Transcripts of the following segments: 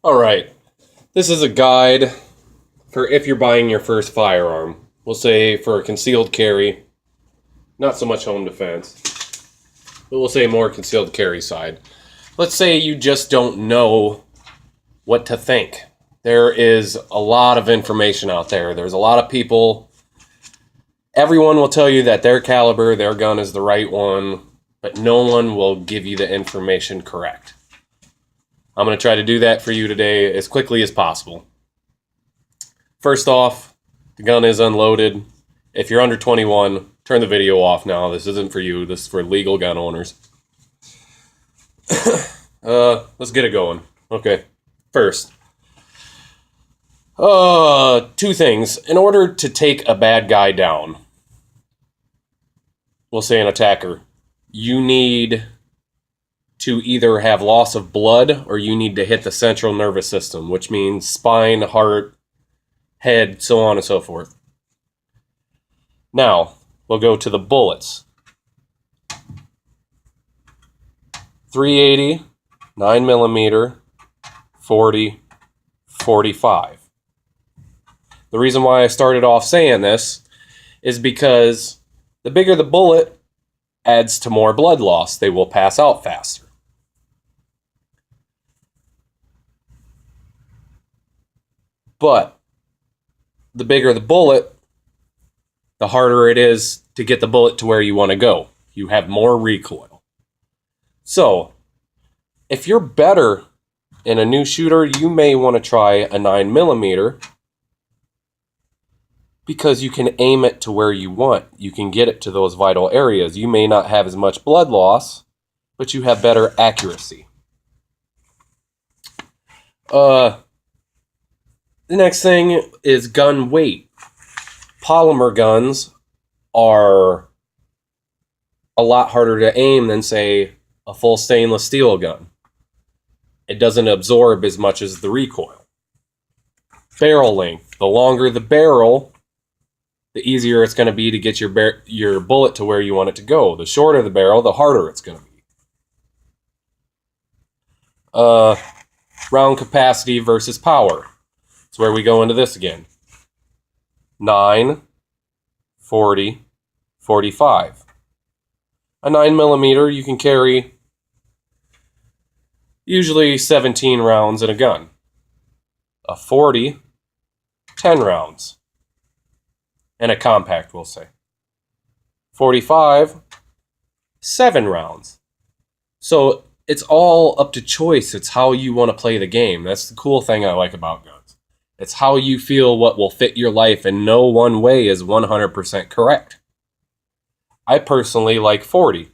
All right. This is a guide for if you're buying your first firearm. We'll say for a concealed carry, not so much home defense, but we'll say more concealed carry side. Let's say you just don't know what to think. There is a lot of information out there. There's a lot of people. Everyone will tell you that their caliber, their gun is the right one, but no one will give you the information correct. I'm going to try to do that for you today as quickly as possible. First off, the gun is unloaded. If you're under 21, turn the video off now. This isn't for you. This is for legal gun owners. Let's get it going. Okay. First, two things. In order to take a bad guy down, we'll say an attacker, you need to either have loss of blood or you need to hit the central nervous system, which means spine, heart, head, so on and so forth. Now, we'll go to the bullets. 380, 9mm, 40, 45. The reason why I started off saying this is because the bigger the bullet adds to more blood loss. They will pass out faster. But the bigger the bullet, the harder it is to get the bullet to where you want to go. You have more recoil. So, if you're better in a new shooter, you may want to try a 9mm because you can aim it to where you want. You can get it to those vital areas. You may not have as much blood loss, but you have better accuracy. The next thing is gun weight. Polymer guns are a lot harder to aim than, say, a full stainless steel gun. It doesn't absorb as much as the recoil. Barrel length. The longer the barrel, the easier it's going to be to get your bullet to where you want it to go. The shorter the barrel, the harder it's going to be. Round capacity versus power. That's where we go into this again. 9, 40, 45. A 9mm you can carry usually 17 rounds in a gun. A 40, 10 rounds. And a compact, we'll say. 45, 7 rounds. So it's all up to choice. It's how you want to play the game. That's the cool thing I like about guns. It's how you feel what will fit your life, and no one way is 100% correct. I personally like 40.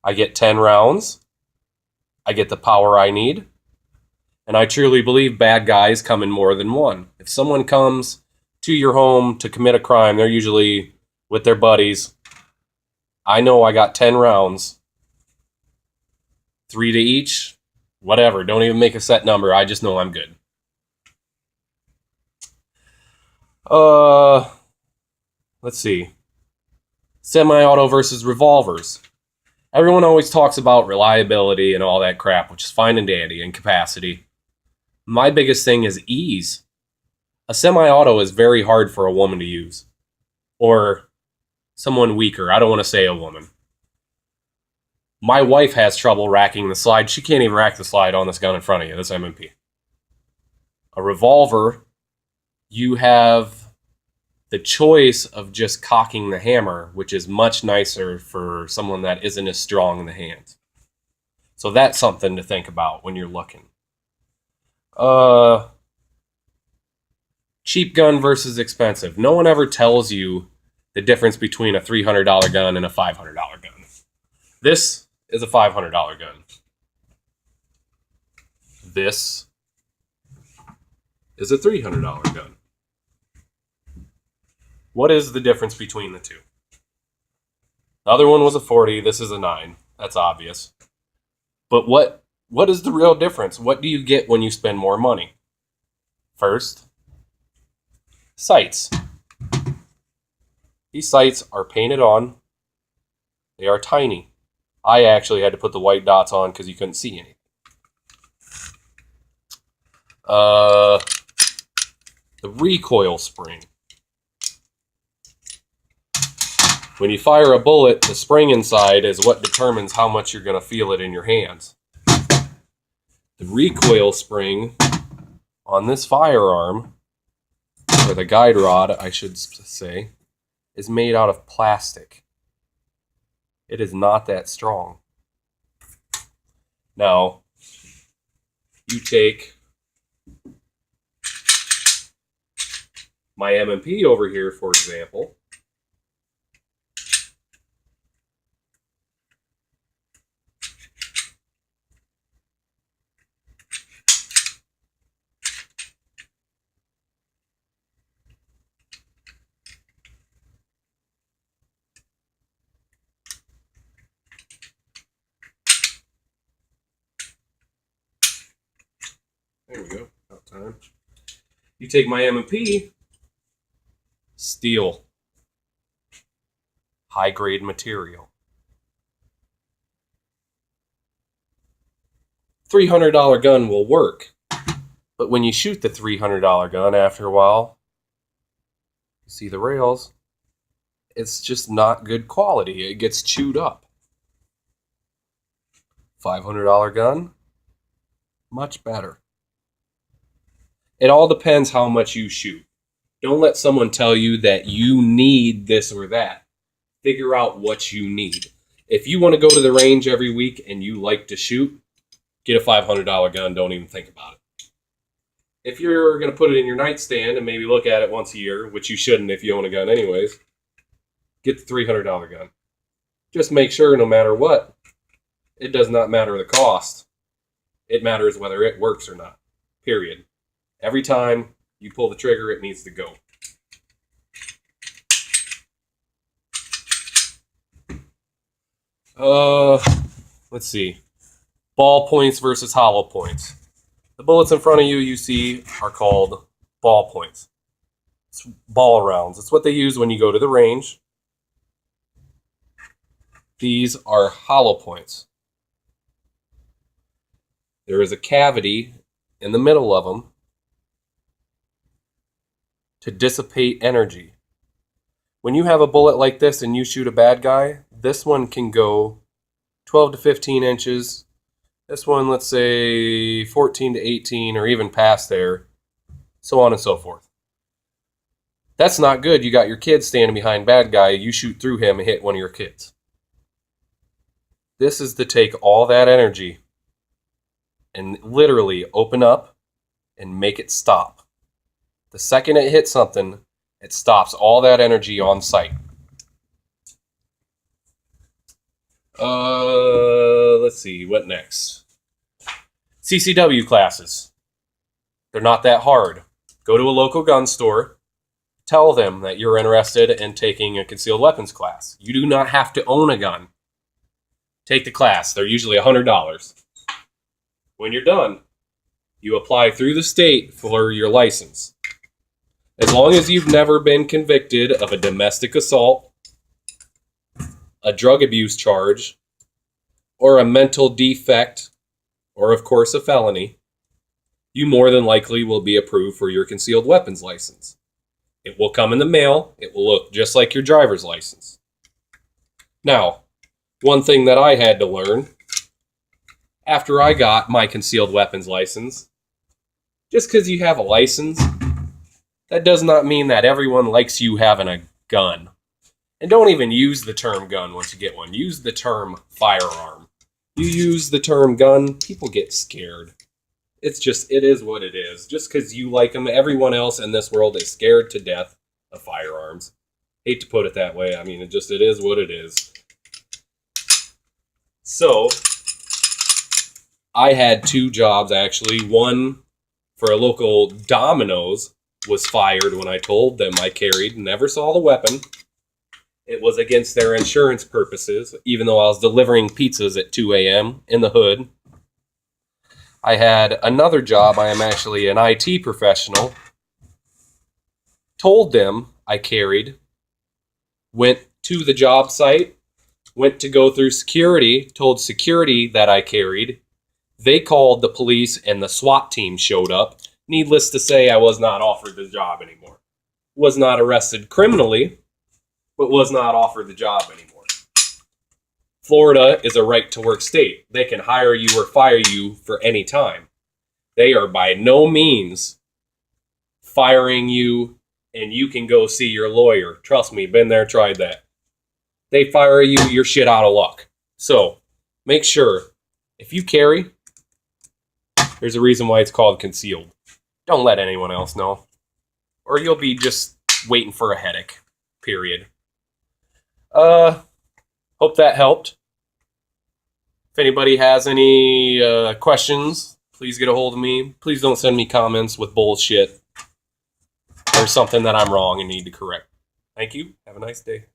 I get 10 rounds. I get the power I need. And I truly believe bad guys come in more than one. If someone comes to your home to commit a crime, they're usually with their buddies. I know I got 10 rounds. 3 to each. Whatever. Don't even make a set number. I just know I'm good. Let's see. Semi-auto versus revolvers. Everyone always talks about reliability and all that crap, which is fine and dandy, and capacity. My biggest thing is ease. A semi-auto is very hard for a woman to use. Or someone weaker. I don't want to say a woman. My wife has trouble racking the slide. She can't even rack the slide on this gun in front of you. This M&P. A revolver, you have the choice of just cocking the hammer, which is much nicer for someone that isn't as strong in the hands. So that's something to think about when you're looking. Cheap gun versus expensive. No one ever tells you the difference between a $300 gun and a $500 gun. This is a $500 gun. This is a $300 gun. What is the difference between the two? The other one was a 40. This is a 9. That's obvious. But what is the real difference? What do you get when you spend more money? First, sights. These sights are painted on. They are tiny. I actually had to put the white dots on because you couldn't see anything. The recoil spring. When you fire a bullet, the spring inside is what determines how much you're going to feel it in your hands. The recoil spring on this firearm, or the guide rod, I should say, is made out of plastic. It is not that strong. Now, you take my M&P over here, for example. There we go. About time. You take my M&P, steel, high-grade material. $300 gun will work, but when you shoot the $300 gun, after a while, you see the rails, it's just not good quality. It gets chewed up. $500 gun, much better. It all depends how much you shoot. Don't let someone tell you that you need this or that. Figure out what you need. If you want to go to the range every week and you like to shoot, get a $500 gun. Don't even think about it. If you're going to put it in your nightstand and maybe look at it once a year, which you shouldn't if you own a gun anyways, get the $300 gun. Just make sure no matter what, it does not matter the cost. It matters whether it works or not. Period. Every time you pull the trigger, it needs to go. Let's see. Ball points versus hollow points. The bullets in front of you see are called ball points. It's ball rounds. It's what they use when you go to the range. These are hollow points. There is a cavity in the middle of them to dissipate energy. When you have a bullet like this and you shoot a bad guy, this one can go 12 to 15 inches. This one, let's say 14 to 18 or even past there, so on and so forth. That's not good. You got your kid standing behind bad guy, you shoot through him and hit one of your kids. This is to take all that energy and literally open up and make it stop. The second it hits something, it stops all that energy on sight. Let's see, what next? CCW classes. They're not that hard. Go to a local gun store. Tell them that you're interested in taking a concealed weapons class. You do not have to own a gun. Take the class. They're usually $100. When you're done, you apply through the state for your license. As long as you've never been convicted of a domestic assault, a drug abuse charge, or a mental defect, or of course a felony, you more than likely will be approved for your concealed weapons license. It will come in the mail. It will look just like your driver's license. Now, one thing that I had to learn after I got my concealed weapons license, just because you have a license, that does not mean that everyone likes you having a gun. And don't even use the term gun once you get one. Use the term firearm. You use the term gun, people get scared. It is what it is. Just because you like them, everyone else in this world is scared to death of firearms. Hate to put it that way. I mean, it is what it is. So, I had two jobs actually. One for a local Domino's was fired when I told them I carried and never saw the weapon. It was against their insurance purposes, even though I was delivering pizzas at 2 a.m. in the hood. I had another job. I am actually an IT professional. Told them I carried. Went to the job site. Went to go through security. Told security that I carried. They called the police and the SWAT team showed up. Needless to say, I was not offered the job anymore. Was not arrested criminally, but was not offered the job anymore. Florida is a right-to-work state. They can hire you or fire you for any time. They are by no means firing you and you can go see your lawyer. Trust me, been there, tried that. They fire you, you're shit out of luck. So, make sure, if you carry, there's a reason why it's called concealed. Don't let anyone else know. Or you'll be just waiting for a headache. Period. Hope that helped. If anybody has any questions, please get a hold of me. Please don't send me comments with bullshit or something that I'm wrong and need to correct. Thank you. Have a nice day.